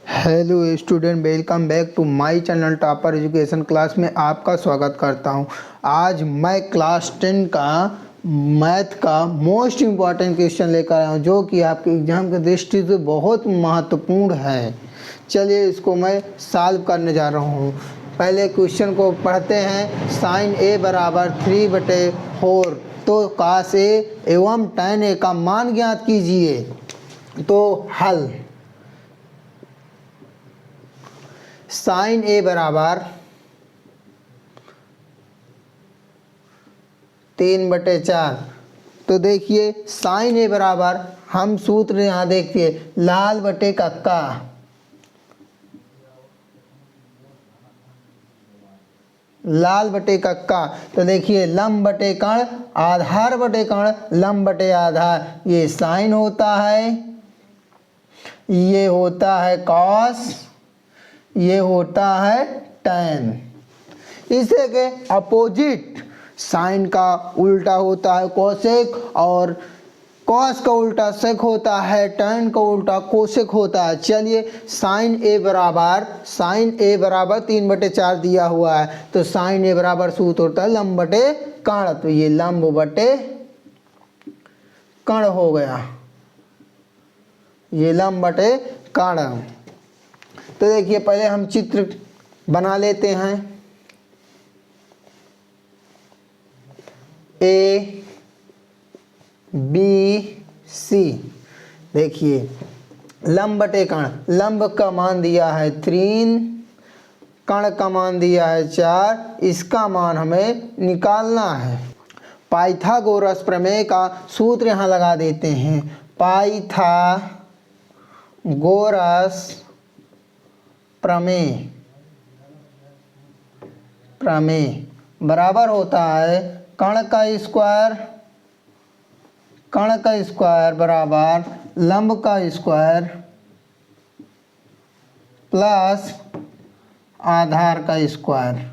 Hello student, welcome back to my channel topper education class में आपका स्वागत करता हूं। आज मैं क्लास 10 का मैथ का मोस्ट इम्पॉर्टेंट क्वेश्चन लेकर आया हूं, जो कि आपके एग्जाम की दृष्टि से बहुत महत्वपूर्ण है। चलिए इसको मैं सॉल्व करने जा रहा हूं। पहले क्वेश्चन को पढ़ते हैं। साइन ए बराबर 3/4 तो कास ए एवं tan ए का मान ज्ञात कीजिए। तो हल, साइन ए बराबर 3/4। तो देखिए साइन ए बराबर, हम सूत्र यहाँ देखिए, लाल बटे कक्का, लाल बटे कक्का। तो देखिए लंब बटे कर्ण, आधार बटे कर्ण, लंब बटे आधार। ये साइन होता है, ये होता है कॉस, ये होता है tan। इसे के अपोजिट, साइन का उल्टा होता है कोसेक, और कॉस का उल्टा सेक होता है, tan का उल्टा कोसेक होता है। चलिए साइन ए बराबर 3/4 दिया हुआ है, तो साइन ए बराबर सूत्र होता है लंब बटे कर्ण। तो ये लंब बटे कर्ण हो गया, ये लंब बटे कर्ण। तो देखिए पहले हम चित्र बना लेते हैं। ए बी सी, देखिए लंब बटे कर्ण, लंब का मान दिया है 3, कर्ण का मान दिया है 4, इसका मान हमें निकालना है। पाइथागोरस प्रमेय का सूत्र यहाँ लगा देते हैं। पाइथागोरस प्रमेय बराबर होता है कर्ण का स्क्वायर बराबर लंब का स्क्वायर प्लस आधार का स्क्वायर।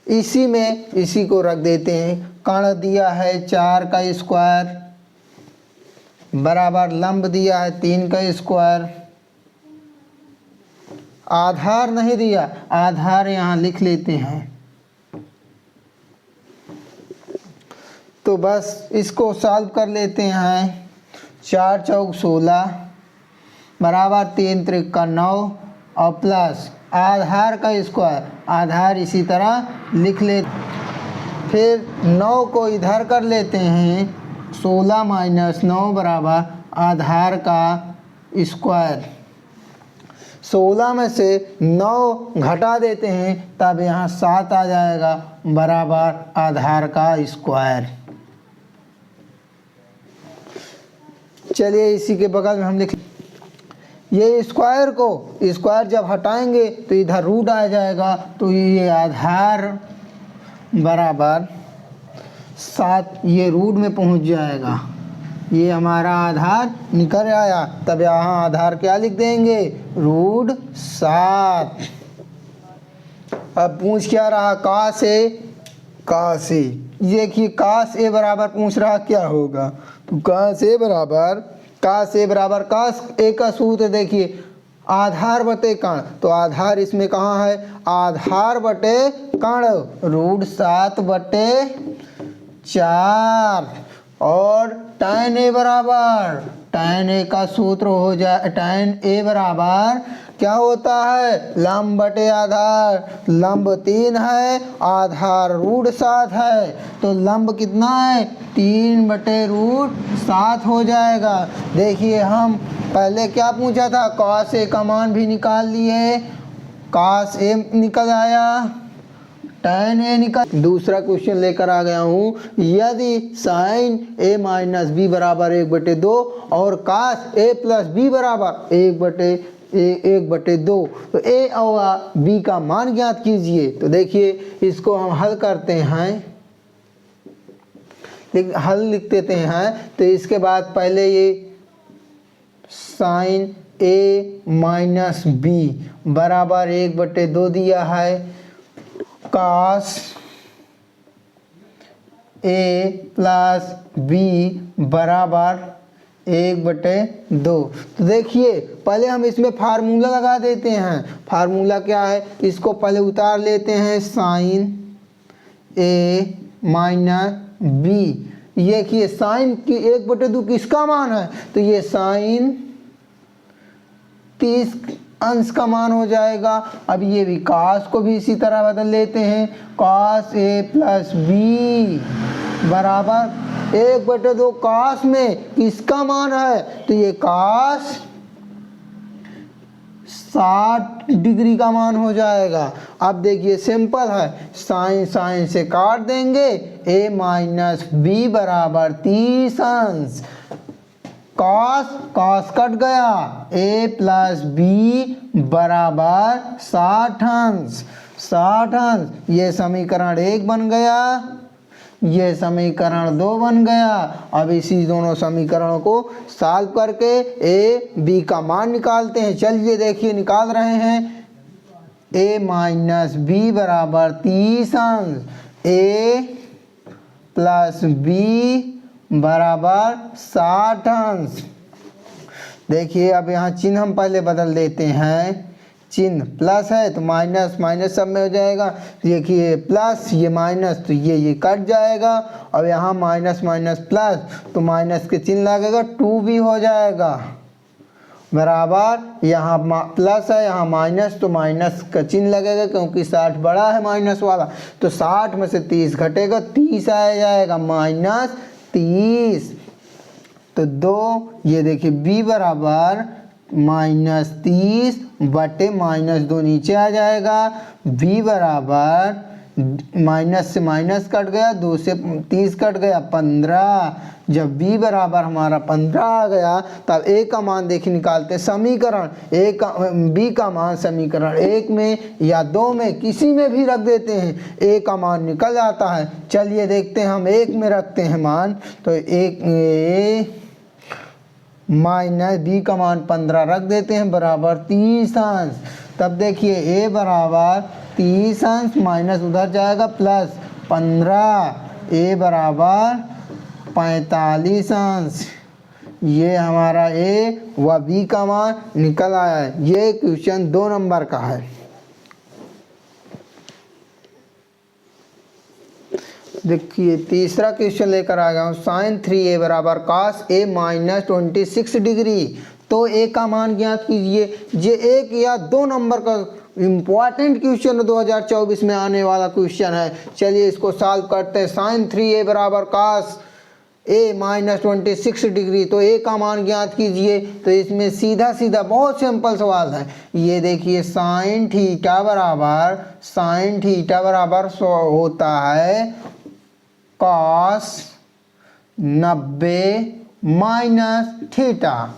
इसी में इसी को रख देते हैं। कर्ण दिया है 4 का स्क्वायर बराबर लंब दिया है 3 का स्क्वायर। आधार नहीं दिया, आधार यहाँ लिख लेते हैं। तो बस इसको सॉल्व कर लेते हैं। 4 चौक 16 बराबर 3 त्रिक 9 और प्लस आधार का स्क्वायर, आधार इसी तरह लिख लेते। फिर 9 को इधर कर लेते हैं। 16 - 9 बराबर आधार का स्क्वायर। 16 में से 9 घटा देते हैं, तब यहाँ 7 आ जाएगा बराबर आधार का स्क्वायर। चलिए इसी के बगल में हम लिख, ये स्क्वायर जब हटाएंगे तो इधर रूट आ जाएगा, तो ये आधार बराबर 7, ये रूट में पहुंच जाएगा। ये हमारा आधार निकल आया, तब यहाँ आधार क्या लिख देंगे, √7। अब पूछ क्या रहा, कास ए। ये देखिए कास ए बराबर पूछ रहा क्या होगा। तो कास ए बराबर कास ए का सूत्र देखिए, आधार बटे कर्ण। तो आधार इसमें कहाँ है, आधार बटे कर्ण, √7/4। और tan ए का सूत्र हो जाए, tan ए बराबर क्या होता है, लंब बटे आधार। लंब 3 है, आधार √7 है, तो लंब कितना है, 3/√7 हो जाएगा। देखिए हम पहले क्या पूछा था, cos ए का मान भी निकाल लिए, cos ए निकल आया, tan ए निकल। दूसरा क्वेश्चन लेकर आ गया हूँ। यदि sin a - b बराबर 1/2 और cos a + b बराबर 1/2, तो a और b का मान ज्ञात कीजिए। तो देखिए इसको हम हल करते हैं, हल लिख देते हैं। तो इसके बाद पहले ये sin a - b बराबर 1/2 दिया है, cos a + b बराबर 1/2। तो देखिए पहले हम इसमें फार्मूला लगा देते हैं। फार्मूला क्या है, इसको पहले उतार लेते हैं, साइन A माइनस बी। ये देखिए साइन की 1/2 किसका मान है, तो ये साइन 30 अंश का मान हो जाएगा। अब ये भी cos को भी इसी तरह बदल लेते हैं, cos A प्लस बी बराबर 1/2 cos में किसका मान है, तो ये cos 60 डिग्री का मान हो जाएगा। अब देखिए सिंपल है, साइन साइन से काट देंगे, a माइनस बी बराबर 30 अंश, कॉस कॉस कट गया, a प्लस बी बराबर 60 अंश। 60 अंश ये समीकरण 1 बन गया, ये समीकरण 2 बन गया। अब इसी दोनों समीकरणों को सॉल्व करके a b का मान निकालते हैं। चलिए देखिए निकाल रहे हैं, a माइनस बी बराबर 30 अंश, a प्लस बी बराबर 60 अंश। देखिए अब यहाँ चिन्ह हम पहले बदल देते हैं, चिन्ह प्लस है तो माइनस माइनस सब में हो जाएगा। देखिए प्लस ये माइनस तो ये कट जाएगा। अब यहाँ माइनस माइनस प्लस तो माइनस के चिन्ह लगेगा, 2 भी हो जाएगा बराबर, यहाँ प्लस है यहाँ माइनस तो माइनस का चिन्ह लगेगा क्योंकि 60 बड़ा है माइनस वाला, तो 60 में से 30 घटेगा, 30 आ जाएगा माइनस 30। तो 2 ये देखिए b बराबर माइनस 30 बटे माइनस 2 नीचे आ जाएगा, b बराबर माइनस से माइनस कट गया, 2 से 30 कट गया 15। जब b बराबर हमारा 15 आ गया तब a का मान देखिए निकालते हैं। समीकरण b का मान समीकरण 1 में या 2 में किसी में भी रख देते हैं, a का मान निकल जाता है। चलिए देखते हैं, हम 1 में रखते हैं मान, तो 1 माइनस बी का मान 15 रख देते हैं बराबर 30 अंश। तब देखिए a बराबर 30 अंश माइनस उधर जाएगा प्लस 15, a बराबर 45 अंश। ये हमारा a व b का मान निकल आया है। ये क्वेश्चन 2 नंबर का है। देखिए तीसरा क्वेश्चन लेकर आ गया हूँ, साइन 3a बराबर cos a माइनस 26 डिग्री। तो a का मान ज्ञात कीजिए। ये 1 या 2 नंबर का इम्पॉर्टेंट क्वेश्चन 2024 में आने वाला क्वेश्चन है। चलिए इसको सॉल्व करते हैं। साइन 3a बराबर cos a माइनस 26 डिग्री, तो a का मान ज्ञात कीजिए। तो इसमें सीधा सीधा बहुत सिंपल सवाल है। ये देखिए साइन थीटा बराबर होता है cos 90 minus theta,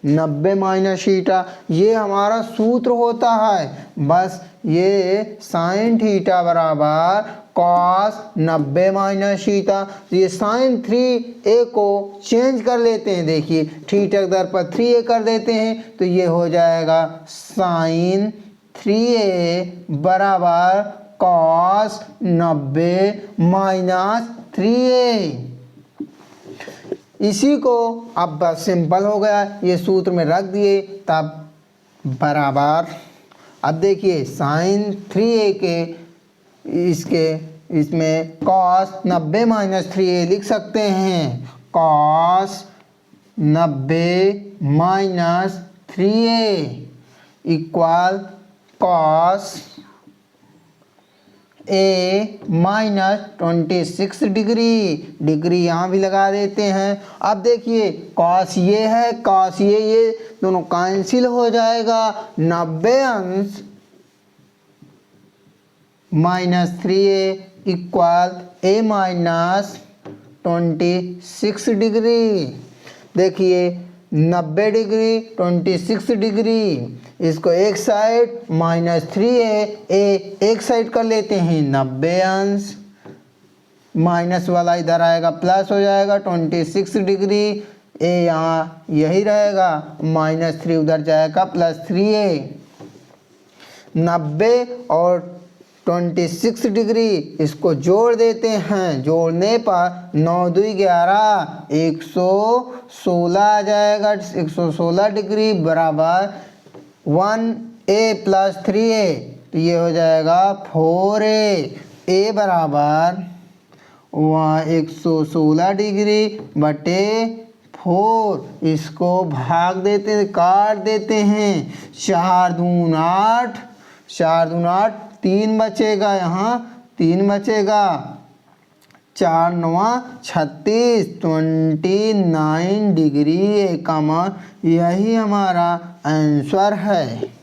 90 minus theta ये हमारा सूत्र होता है। बस ये साइन थीटा बराबर cos 90 माइनस थीटा, ये साइन 3a को चेंज कर लेते हैं। देखिए थीटा के दर पर 3a कर देते हैं, तो ये हो जाएगा साइन 3a बराबर cos 90 माइनस 3a। इसी को अब बस सिंपल हो गया, ये सूत्र में रख दिए तब बराबर। अब देखिए साइन 3a के इसमें cos 90 माइनस 3a लिख सकते हैं, cos 90 minus 3a equal cos a minus 26 degree यहाँ भी लगा देते हैं। अब देखिए cos ये है, cos ये दोनों कैंसिल हो जाएगा, 90 अंश minus 3a equal a minus 26 degree. देखिए 90 डिग्री 26 डिग्री, इसको एक साइड माइनस 3a एक साइड कर लेते हैं, 90 अंश माइनस वाला इधर आएगा प्लस हो जाएगा 26 डिग्री, a यहाँ यही रहेगा, माइनस 3 उधर जाएगा प्लस 3a। 90 और 26 डिग्री। इसको जोड़ देते हैं, जोड़ने पर 9 2 11 116 आ जाएगा। 116 डिग्री बराबर 1a + 3a, तो ये हो जाएगा 4a। a बराबर 116 डिग्री बटे 4, इसको भाग देते हैं, काट देते हैं। 4 दूनी 8, 4 दूनी 8, 3 बचेगा, यहाँ 3 बचेगा। 4 9 36, 29 डिग्री। A का मान यही हमारा आंसर है।